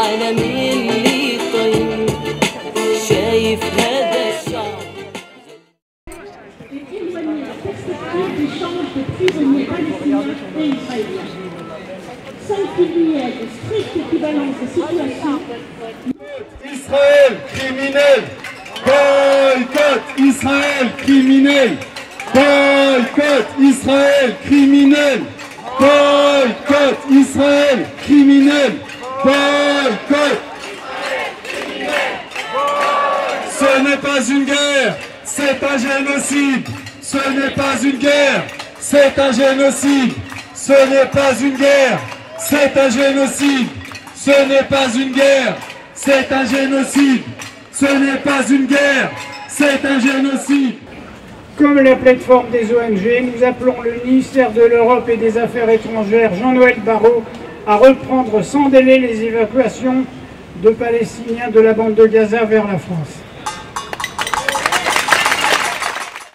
العالم اللي طيب شايف هذا الشعب. Sans qu'il y ait de stricte équivalence de situation. Israël criminel, boycott Israël criminel, boycott Israël criminel, boycott Israël criminel, boycott. Ce n'est pas une guerre, c'est un génocide. Ce n'est pas une guerre, c'est un génocide. Ce n'est pas une guerre, c'est un génocide. Ce n'est pas une guerre, c'est un génocide. Ce n'est pas une guerre, c'est un génocide. Comme la plateforme des ONG, nous appelons le ministère de l'Europe et des Affaires étrangères, Jean-Noël Barrot, à reprendre sans délai les évacuations de Palestiniens de la bande de Gaza vers la France.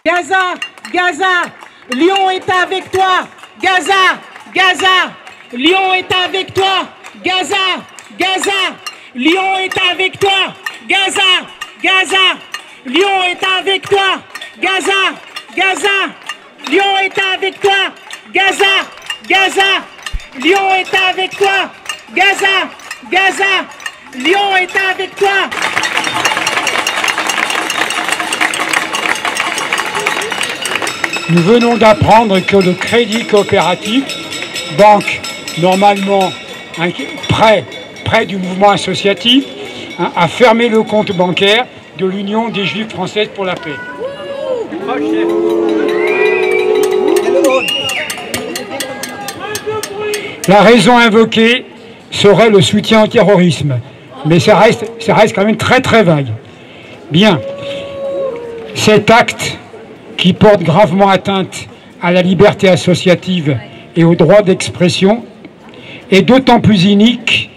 Gaza, Gaza, Lyon est avec toi. Gaza, Gaza, Lyon est avec toi. Gaza, Gaza, Lyon est avec toi. Gaza, Gaza, Lyon est avec toi. Gaza, Gaza, Lyon est avec toi. Gaza, Gaza, Lyon est avec toi. Gaza, Gaza, Lyon est avec toi. Nous venons d'apprendre que le Crédit Coopératif, banque normalement près du mouvement associatif, a fermé le compte bancaire de l'Union des Juifs françaises pour la paix. La raison invoquée serait le soutien au terrorisme, mais ça reste quand même très très vague. Bien, cet acte qui porte gravement atteinte à la liberté associative et au droit d'expression est d'autant plus inique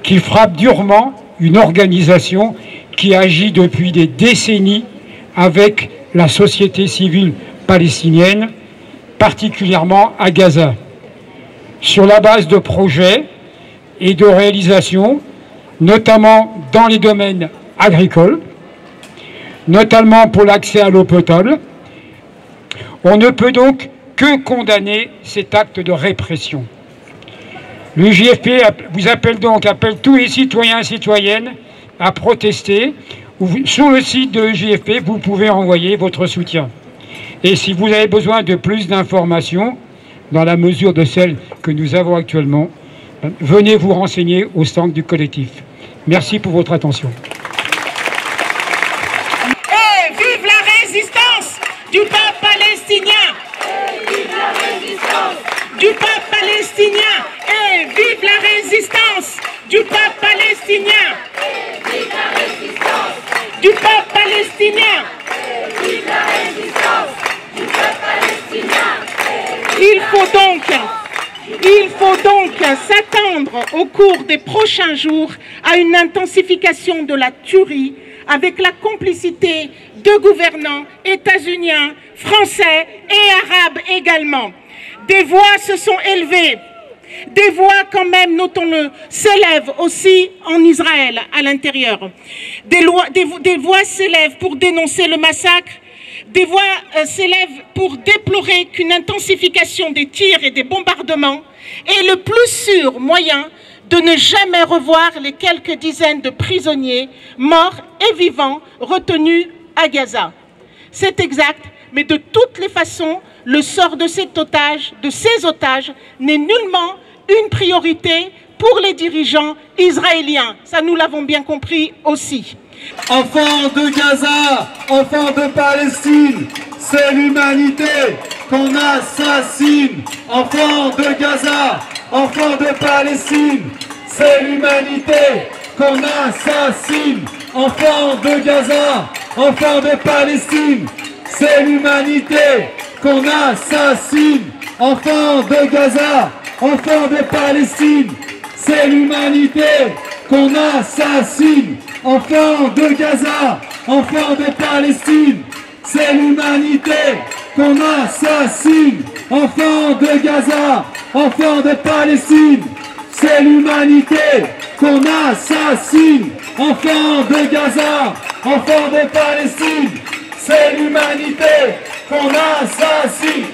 qu'il frappe durement une organisation qui agit depuis des décennies avec la société civile palestinienne, particulièrement à Gaza, sur la base de projets et de réalisations, notamment dans les domaines agricoles, notamment pour l'accès à l'eau potable. On ne peut donc que condamner cet acte de répression. Le JFP vous appelle tous les citoyens et citoyennes à protester. Sur le site de l'EJFP, vous pouvez envoyer votre soutien. Et si vous avez besoin de plus d'informations, dans la mesure de celles que nous avons actuellement, venez vous renseigner au stand du collectif. Merci pour votre attention. Et vive la résistance du peuple palestinien! Et vive la résistance du peuple palestinien! Et vive la résistance du peuple palestinien! Et vive la résistance du peuple palestinien! Et vive la résistance du peuple palestinien! Il faut donc s'attendre au cours des prochains jours à une intensification de la tuerie avec la complicité de gouvernants états-uniens, français et arabes également. Des voix se sont élevées, des voix quand même, notons-le, s'élèvent aussi en Israël à l'intérieur. Des voix s'élèvent pour dénoncer le massacre. Des voix s'élèvent pour déplorer qu'une intensification des tirs et des bombardements est le plus sûr moyen de ne jamais revoir les quelques dizaines de prisonniers morts et vivants retenus à Gaza. C'est exact, mais de toutes les façons, le sort de ces otages n'est nullement une priorité pour les dirigeants israéliens. Ça, nous l'avons bien compris aussi. Enfants de Gaza, enfants de Palestine, c'est l'humanité qu'on assassine. Enfants de Gaza, enfants de Palestine, c'est l'humanité qu'on assassine. Enfants de Gaza, enfants de Palestine, c'est l'humanité qu'on assassine. Enfants de Gaza, enfants de Palestine, c'est l'humanité qu'on assassine. Enfants de Gaza, enfants de Palestine, c'est l'humanité qu'on assassine. Enfants de Gaza, enfants de Palestine, c'est l'humanité qu'on assassine. Enfants de Gaza, enfants de Palestine, c'est l'humanité qu'on assassine.